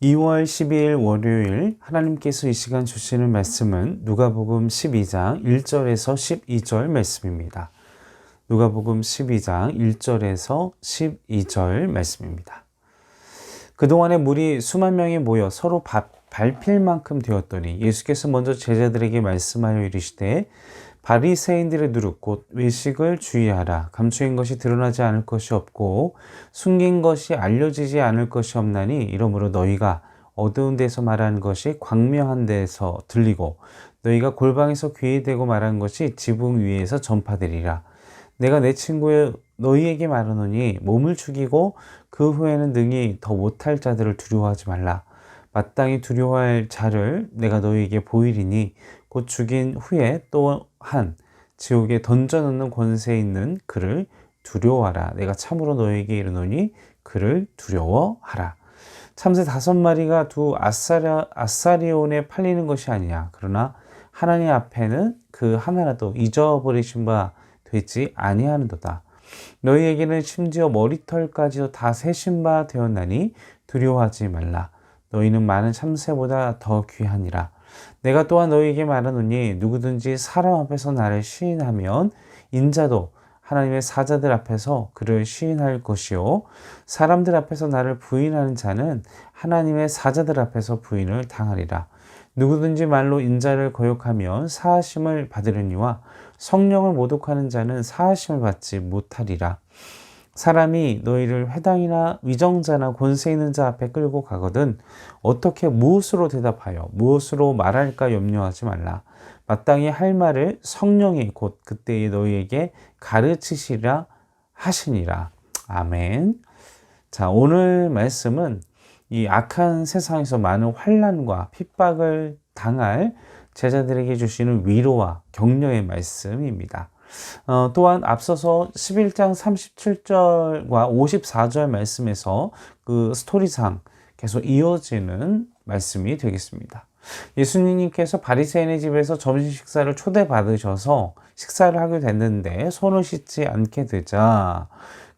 2월 12일 월요일 하나님께서 이 시간 주시는 말씀은 누가복음 12장 1절에서 12절 말씀입니다. 누가복음 12장 1절에서 12절 말씀입니다. 그동안에 물이 수만 명이 모여 서로 밟힐 만큼 되었더니 예수께서 먼저 제자들에게 말씀하여 이르시되 바리새인들의 누룩 곧 외식을 주의하라. 감추인 것이 드러나지 않을 것이 없고 숨긴 것이 알려지지 않을 것이 없나니 이러므로 너희가 어두운 데서 말하는 것이 광명한 데서 들리고 너희가 골방에서 귀에 대고 말하는 것이 지붕 위에서 전파되리라. 내가 내 친구의 너희에게 말하노니 몸을 죽이고 그 후에는 능히 더 못할 자들을 두려워하지 말라. 마땅히 두려워할 자를 내가 너희에게 보이리니 곧 죽인 후에 또한 지옥에 던져놓는 권세 있는 그를 두려워하라. 내가 참으로 너희에게 이르노니 그를 두려워하라. 참새 5마리가 두 아사리온에 팔리는 것이 아니냐. 그러나 하나님 앞에는 그 하나라도 잊어버리신 바 되지 아니하는도다. 너희에게는 심지어 머리털까지도 다 세신 바 되었나니 두려워하지 말라. 너희는 많은 참새보다 더 귀하니라. 내가 또한 너희에게 말하노니 누구든지 사람 앞에서 나를 시인하면 인자도 하나님의 사자들 앞에서 그를 시인할 것이요 사람들 앞에서 나를 부인하는 자는 하나님의 사자들 앞에서 부인을 당하리라. 누구든지 말로 인자를 거역하면 사하심을 받으려니와 성령을 모독하는 자는 사하심을 받지 못하리라. 사람이 너희를 회당이나 위정자나 권세 있는 자 앞에 끌고 가거든 어떻게 무엇으로 대답하여 무엇으로 말할까 염려하지 말라. 마땅히 할 말을 성령이 곧 그때에 너희에게 가르치시라 하시니라. 아멘. 자, 오늘 말씀은 이 악한 세상에서 많은 환난과 핍박을 당할 제자들에게 주시는 위로와 격려의 말씀입니다. 또한 앞서서 11장 37절과 54절 말씀에서 그 스토리상 계속 이어지는 말씀이 되겠습니다. 예수님께서 바리새인의 집에서 점심 식사를 초대받으셔서 식사를 하게 됐는데 손을 씻지 않게 되자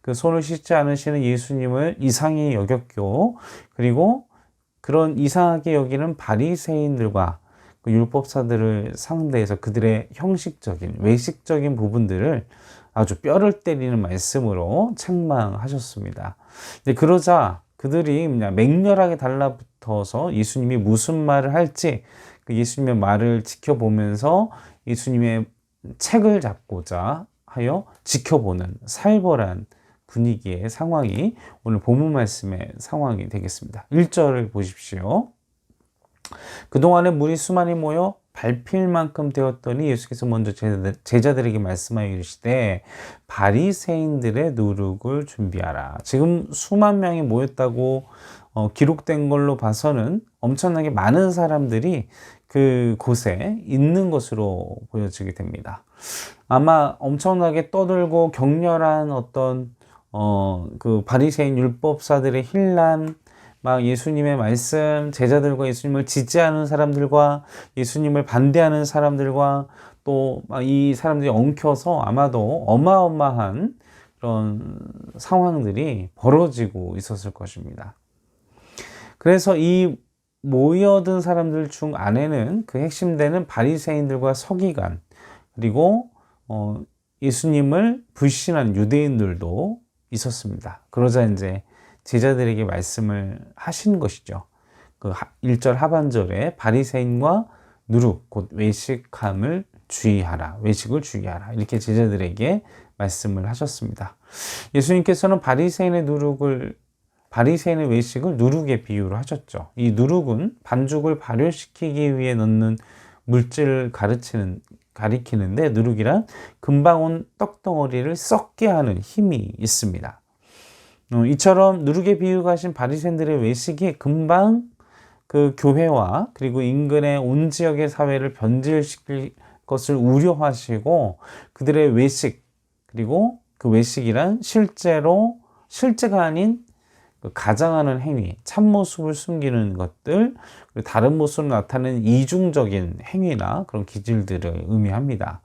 그 손을 씻지 않으시는 예수님을 이상히 여겼고 그리고 그런 이상하게 여기는 바리새인들과 그 율법사들을 상대해서 그들의 형식적인 외식적인 부분들을 아주 뼈를 때리는 말씀으로 책망하셨습니다. 그러자 그들이 그냥 맹렬하게 달라붙어서 예수님이 무슨 말을 할지 그 예수님의 말을 지켜보면서 예수님의 책을 잡고자 하여 지켜보는 살벌한 분위기의 상황이 오늘 본문 말씀의 상황이 되겠습니다. 1절을 보십시오. 그동안에 물이 수많이 모여 밟힐 만큼 되었더니 예수께서 먼저 제자들에게 말씀하여 이르시되 바리새인들의 누룩을 준비하라. 지금 수만 명이 모였다고 기록된 걸로 봐서는 엄청나게 많은 사람들이 그 곳에 있는 것으로 보여지게 됩니다. 아마 엄청나게 떠들고 격렬한 어떤 그 바리새인 율법사들의 혼란, 막 예수님의 말씀, 제자들과 예수님을 지지하는 사람들과 예수님을 반대하는 사람들과 또 이 사람들이 엉켜서 아마도 어마어마한 그런 상황들이 벌어지고 있었을 것입니다. 그래서 이 모여든 사람들 중 안에는 그 핵심되는 바리새인들과 서기관 그리고 예수님을 불신한 유대인들도 있었습니다. 그러자 이제 제자들에게 말씀을 하신 것이죠. 그 1절 하반절에 바리새인과 누룩 곧 외식함을 주의하라. 외식을 주의하라. 이렇게 제자들에게 말씀을 하셨습니다. 예수님께서는 바리새인의 외식을 누룩에 비유를 하셨죠. 이 누룩은 반죽을 발효시키기 위해 넣는 물질을 가리키는데 누룩이란 금방 온 떡덩어리를 썩게 하는 힘이 있습니다. 이처럼 누룩에 비유하신 바리새인들의 외식이 금방 그 교회와 그리고 인근의 온 지역의 사회를 변질시킬 것을 우려하시고 그들의 외식 그리고 그 외식이란 실제가 아닌 그 가장하는 행위, 참모습을 숨기는 것들, 다른 모습으로 나타내는 이중적인 행위나 그런 기질들을 의미합니다.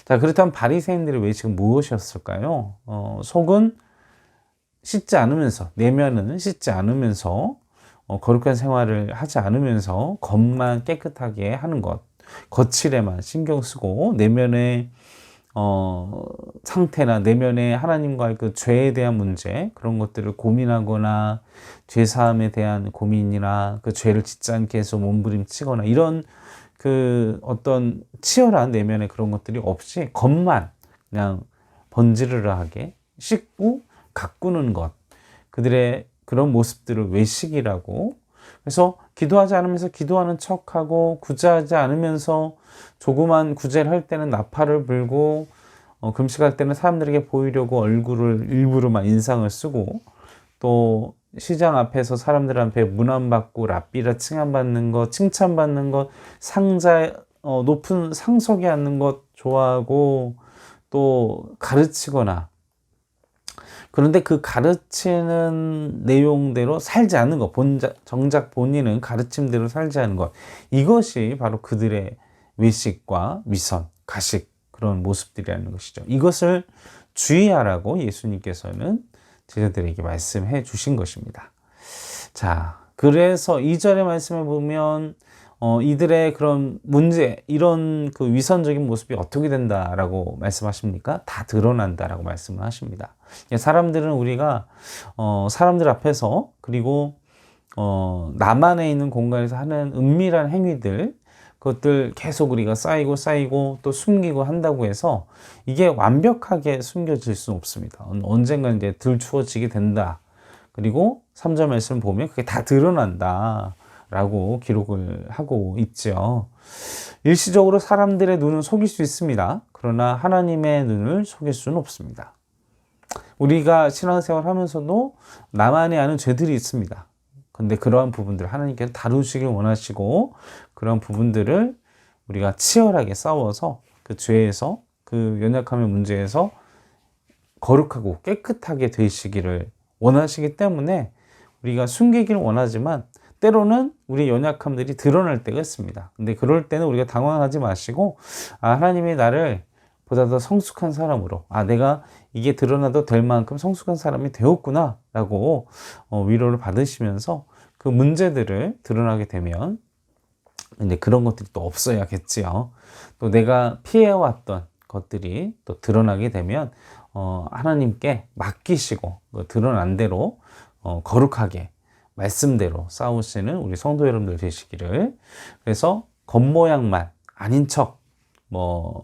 자, 그렇다면 바리새인들의 외식은 무엇이었을까요? 속은 씻지 않으면서 내면은 씻지 않으면서 거룩한 생활을 하지 않으면서 겉만 깨끗하게 하는 것, 거칠에만 신경 쓰고 내면의 상태나 내면의 하나님과의 그 죄에 대한 문제, 그런 것들을 고민하거나 죄사함에 대한 고민이나 그 죄를 짓지 않게 해서 몸부림치거나 이런 그 어떤 치열한 내면의 그런 것들이 없이 겉만 그냥 번지르르하게 씻고 가꾸는 것, 그들의 그런 모습들을 외식이라고. 그래서 기도하지 않으면서 기도하는 척하고 구제하지 않으면서 조그만 구제를 할 때는 나팔을 불고 금식할 때는 사람들에게 보이려고 얼굴을 일부러 막 인상을 쓰고, 또 시장 앞에서 사람들 앞에 문안받고 랍비라 칭찬받는 것, 칭찬받는 것, 상자 높은 상석에 앉는 것 좋아하고, 또 가르치거나, 그런데 그 가르치는 내용대로 살지 않는 것, 정작 본인은 가르침대로 살지 않는 것, 이것이 바로 그들의 외식과 위선, 가식, 그런 모습들이라는 것이죠. 이것을 주의하라고 예수님께서는 제자들에게 말씀해 주신 것입니다. 자, 그래서 2절의 말씀을 보면 이들의 그런 문제, 이런 그 위선적인 모습이 어떻게 된다라고 말씀하십니까? 다 드러난다라고 말씀을 하십니다. 사람들은 우리가 사람들 앞에서, 그리고 나만에 있는 공간에서 하는 은밀한 행위들, 그것들 계속 우리가 쌓이고 또 숨기고 한다고 해서 이게 완벽하게 숨겨질 수는 없습니다. 언젠가 이제 들추어지게 된다. 그리고 3절 말씀 보면 그게 다 드러난다 라고 기록을 하고 있죠. 일시적으로 사람들의 눈은 속일 수 있습니다. 그러나 하나님의 눈을 속일 수는 없습니다. 우리가 신앙생활 하면서도 나만이 아는 죄들이 있습니다. 근데 그러한 부분들을 하나님께서 다루시길 원하시고, 그런 부분들을 우리가 치열하게 싸워서 그 죄에서, 그 연약함의 문제에서 거룩하고 깨끗하게 되시기를 원하시기 때문에 우리가 숨기기를 원하지만 때로는 우리 연약함들이 드러날 때가 있습니다. 근데 그럴 때는 우리가 당황하지 마시고, 하나님이 나를 보다 더 성숙한 사람으로, 내가 이게 드러나도 될 만큼 성숙한 사람이 되었구나 라고 위로를 받으시면서 그 문제들을 드러나게 되면 이제 그런 것들이 또 없어야겠지요. 또 내가 피해왔던 것들이 또 드러나게 되면 하나님께 맡기시고 드러난 대로 거룩하게 말씀대로 싸우시는 우리 성도 여러분들 되시기를. 그래서 겉모양만 아닌 척,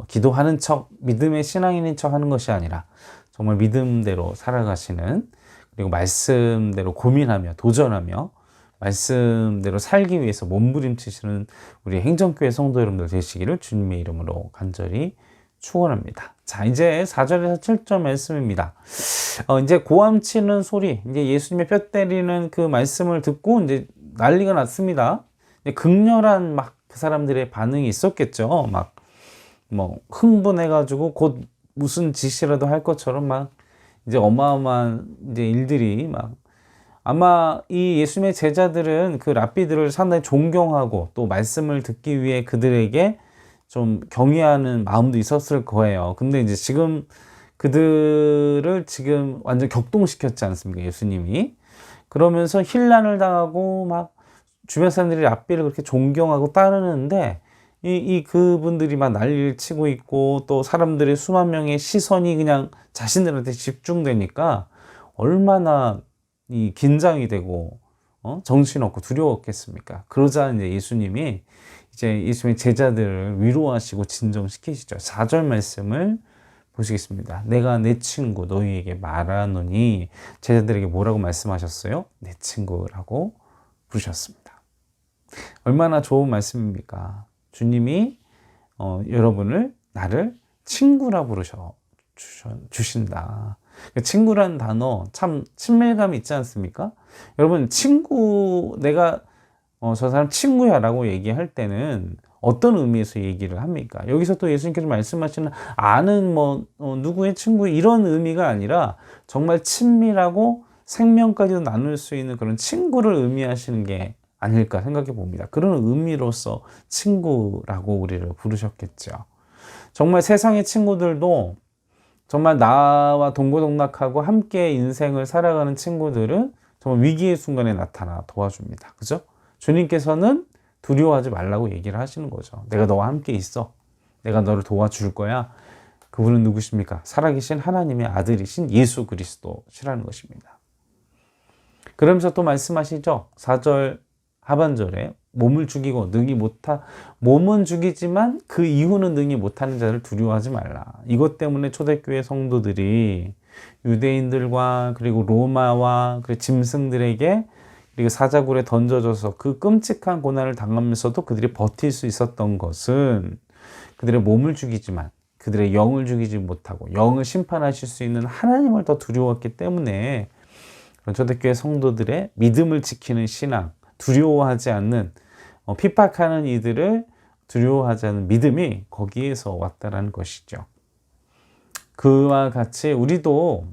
기도하는 척, 믿음의 신앙인인 척 하는 것이 아니라 정말 믿음대로 살아가시는, 그리고 말씀대로 고민하며 도전하며 말씀대로 살기 위해서 몸부림치시는 우리 행정교회 성도 여러분들 되시기를 주님의 이름으로 간절히 축원합니다. 자, 이제 4절에서 7절 말씀입니다. 이제 고함치는 소리, 이제 예수님의 뼈 때리는 그 말씀을 듣고 이제 난리가 났습니다. 극렬한 막 그 사람들의 반응이 있었겠죠. 막 흥분해가지고 곧 무슨 짓이라도 할 것처럼 막 이제 어마어마한 이제 일들이 막, 아마 이 예수님의 제자들은 그 랍비들을 상당히 존경하고 또 말씀을 듣기 위해 그들에게 좀 경외하는 마음도 있었을 거예요. 근데 이제 지금 그들을 지금 완전 격동시켰지 않습니까? 예수님이. 그러면서 힐난을 당하고 막 주변 사람들이 랍비를 그렇게 존경하고 따르는데 이 그분들이 막 난리를 치고 있고 또 사람들의 수만 명의 시선이 그냥 자신들한테 집중되니까 얼마나 이 긴장이 되고 정신없고 두려웠겠습니까? 그러자 이제 예수님이 이제 예수님의 제자들을 위로하시고 진정시키시죠. 4절 말씀을 보시겠습니다. 내가 내 친구 너희에게 말하노니, 제자들에게 뭐라고 말씀하셨어요? 내 친구라고 부르셨습니다. 얼마나 좋은 말씀입니까? 주님이 여러분을, 나를 친구라 주신다. 친구라는 단어 참 친밀감이 있지 않습니까? 여러분, 친구, 내가 저 사람 친구야 라고 얘기할 때는 어떤 의미에서 얘기를 합니까? 여기서 또 예수님께서 말씀하시는 아는 누구의 친구, 이런 의미가 아니라 정말 친밀하고 생명까지도 나눌 수 있는 그런 친구를 의미하시는 게 아닐까 생각해 봅니다. 그런 의미로서 친구라고 우리를 부르셨겠죠. 정말 세상의 친구들도, 정말 나와 동고동락하고 함께 인생을 살아가는 친구들은 정말 위기의 순간에 나타나 도와줍니다. 그죠? 주님께서는 두려워하지 말라고 얘기를 하시는 거죠. 내가 너와 함께 있어. 내가 너를 도와줄 거야. 그분은 누구십니까? 살아계신 하나님의 아들이신 예수 그리스도시라는 것입니다. 그러면서 또 말씀하시죠. 4절 하반절에 몸을 죽이고 몸은 죽이지만 그 이후는 능히 못하는 자를 두려워하지 말라. 이것 때문에 초대교회 성도들이 유대인들과 그리고 로마와 그리고 짐승들에게 그리고 사자굴에 던져져서 그 끔찍한 고난을 당하면서도 그들이 버틸 수 있었던 것은 그들의 몸을 죽이지만 그들의 영을 죽이지 못하고 영을 심판하실 수 있는 하나님을 더 두려웠기 때문에 그런 초대교회 성도들의 믿음을 지키는 신앙, 두려워하지 않는 핍박하는 이들을 두려워하지 않는 믿음이 거기에서 왔다라는 것이죠. 그와 같이 우리도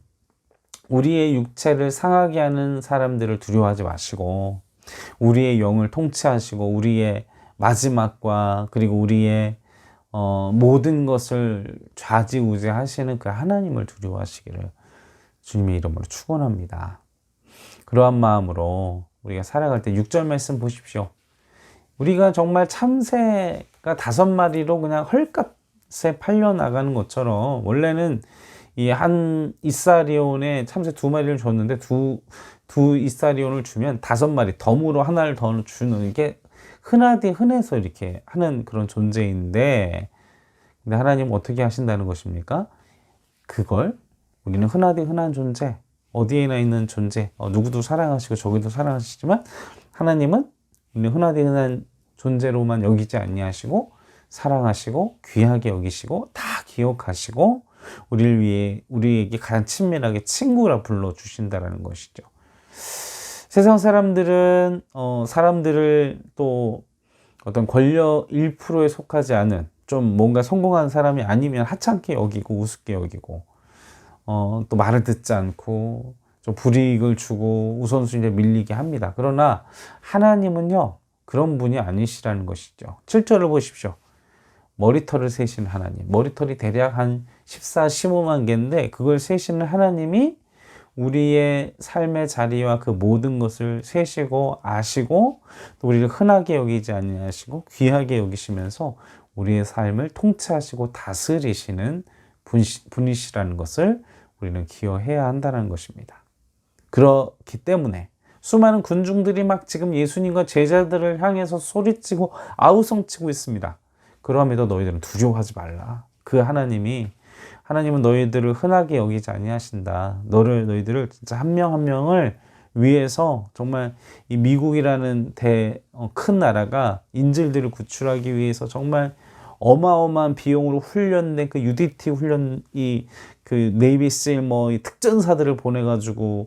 우리의 육체를 상하게 하는 사람들을 두려워하지 마시고 우리의 영을 통치하시고 우리의 마지막과 그리고 우리의 모든 것을 좌지우지하시는 그 하나님을 두려워하시기를 주님의 이름으로 축원합니다. 그러한 마음으로 우리가 살아갈 때 6절 말씀 보십시오. 우리가 정말 참새가 5마리로 그냥 헐값에 팔려나가는 것처럼 원래는 이 한 이사리온에 참새 2마리를 줬는데 두 이사리온을 주면 5마리 덤으로 하나를 더 주는 게 흔해서 이렇게 하는 그런 존재인데 근데 하나님은 어떻게 하신다는 것입니까? 그걸 우리는 흔한 존재 어디에나 있는 존재 누구도 사랑하시고 저기도 사랑하시지만 하나님은 우리는 흔한 존재로만 여기지 아니하시고 사랑하시고 귀하게 여기시고 다 기억하시고 우리를 위해 우리에게 가장 친밀하게 친구라 불러주신다라는 것이죠. 세상 사람들은 사람들을 또 어떤 권력 1%에 속하지 않은 좀 뭔가 성공한 사람이 아니면 하찮게 여기고 우습게 여기고 또 말을 듣지 않고 좀 불이익을 주고 우선순위에 밀리게 합니다. 그러나 하나님은요 그런 분이 아니시라는 것이죠. 7절을 보십시오. 머리털을 세시는 하나님. 머리털이 대략 한 14, 15만 개인데 그걸 세시는 하나님이 우리의 삶의 자리와 그 모든 것을 세시고 아시고 또 우리를 흔하게 여기지 아니하시고 귀하게 여기시면서 우리의 삶을 통치하시고 다스리시는 분이시라는 것을 우리는 기억해야 한다는 것입니다. 그렇기 때문에 수많은 군중들이 막 지금 예수님과 제자들을 향해서 소리치고 아우성치고 있습니다. 그럼에도 너희들은 두려워하지 말라. 그 하나님은 너희들을 흔하게 여기지 아니하신다. 너희들을 진짜 한 명 한 명을 위해서 정말 이 미국이라는 큰 나라가 인질들을 구출하기 위해서 정말 어마어마한 비용으로 훈련된 그 UDT 훈련 그 네이비실 이 특전사들을 보내가지고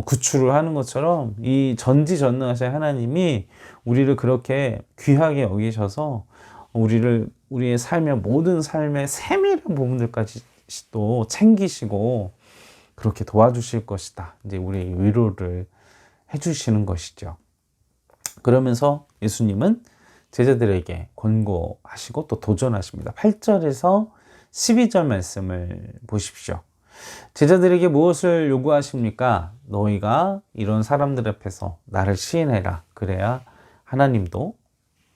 구출을 하는 것처럼 이 전지전능하신 하나님이 우리를 그렇게 귀하게 여기셔서 우리의 삶의 모든 삶의 세밀한 부분들까지 또 챙기시고 그렇게 도와주실 것이다. 이제 우리의 위로를 해주시는 것이죠. 그러면서 예수님은 제자들에게 권고하시고 또 도전하십니다. 8절에서 12절 말씀을 보십시오. 제자들에게 무엇을 요구하십니까? 너희가 이런 사람들 앞에서 나를 시인해라. 그래야 하나님도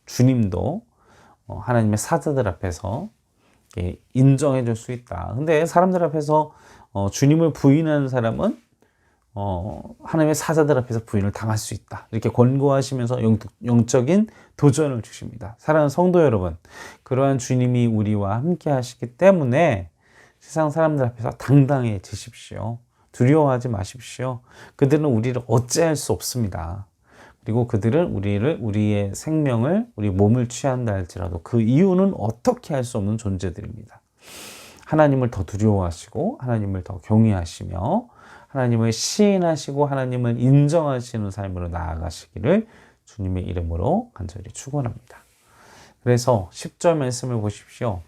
주님도 하나님의 사자들 앞에서 인정해 줄 수 있다. 근데 사람들 앞에서 주님을 부인하는 사람은 하나님의 사자들 앞에서 부인을 당할 수 있다. 이렇게 권고하시면서 영적인 도전을 주십니다. 사랑하는 성도 여러분, 그러한 주님이 우리와 함께 하시기 때문에 세상 사람들 앞에서 당당해지십시오. 두려워하지 마십시오. 그들은 우리를 어찌할 수 없습니다. 그리고 그들은 우리의 생명을, 우리 몸을 취한다 할지라도 그 이유는 어떻게 할 수 없는 존재들입니다. 하나님을 더 두려워하시고 하나님을 더 경외하시며 하나님을 시인하시고 하나님을 인정하시는 삶으로 나아가시기를 주님의 이름으로 간절히 축원합니다. 그래서 10절 말씀을 보십시오.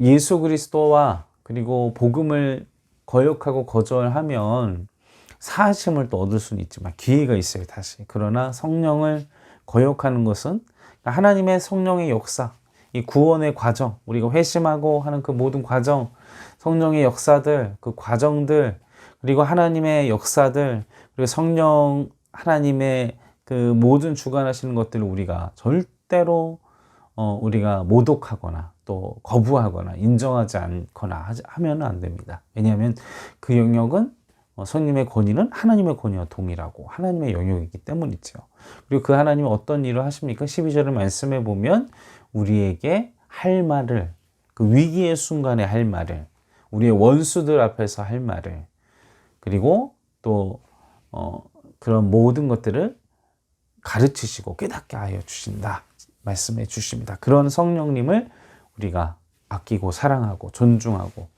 예수 그리스도와 그리고 복음을 거역하고 거절하면 사하심을 또 얻을 수는 있지만 기회가 있어요, 다시. 그러나 성령을 거역하는 것은 하나님의 성령의 역사, 이 구원의 과정, 우리가 회심하고 하는 그 모든 과정, 성령의 역사들, 그 과정들, 그리고 하나님의 역사들, 그리고 성령 하나님의 그 모든 주관하시는 것들을 우리가 절대로 우리가 모독하거나 또 거부하거나 인정하지 않거나 하면 안 됩니다. 왜냐하면 그 영역은 성령의 권위는 하나님의 권위와 동일하고 하나님의 영역이기 때문이죠. 그리고 그 하나님이 어떤 일을 하십니까? 12절을 말씀해 보면 우리에게 할 말을, 그 위기의 순간에 할 말을, 우리의 원수들 앞에서 할 말을, 그리고 또 그런 모든 것들을 가르치시고 깨닫게 하여 주신다 말씀해 주십니다. 그런 성령님을 우리가 아끼고 사랑하고 존중하고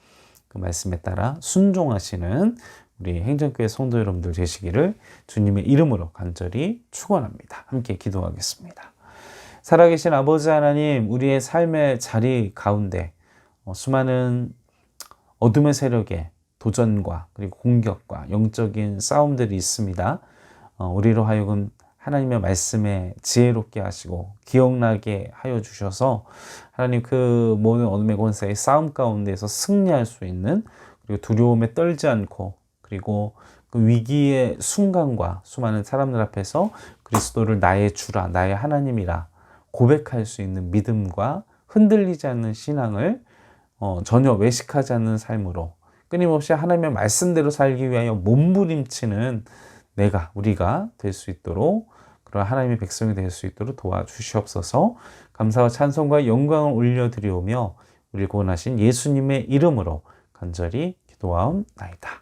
그 말씀에 따라 순종하시는 우리 행정교회 성도 여러분들 되시기를 주님의 이름으로 간절히 축원합니다. 함께 기도하겠습니다. 살아계신 아버지 하나님, 우리의 삶의 자리 가운데 수많은 어둠의 세력의 도전과 그리고 공격과 영적인 싸움들이 있습니다. 우리로 하여금 하나님의 말씀에 지혜롭게 하시고 기억나게 하여 주셔서 하나님 그 모든 어둠의 권세의 싸움 가운데에서 승리할 수 있는, 그리고 두려움에 떨지 않고, 그리고 그 위기의 순간과 수많은 사람들 앞에서 그리스도를 나의 주라, 나의 하나님이라 고백할 수 있는 믿음과 흔들리지 않는 신앙을 전혀 외식하지 않는 삶으로 끊임없이 하나님의 말씀대로 살기 위하여 몸부림치는 우리가 될 수 있도록, 그런 하나님의 백성이 될 수 있도록 도와주시옵소서. 감사와 찬송과 영광을 올려드리오며 우리를 구원하신 예수님의 이름으로 간절히 기도하옵나이다.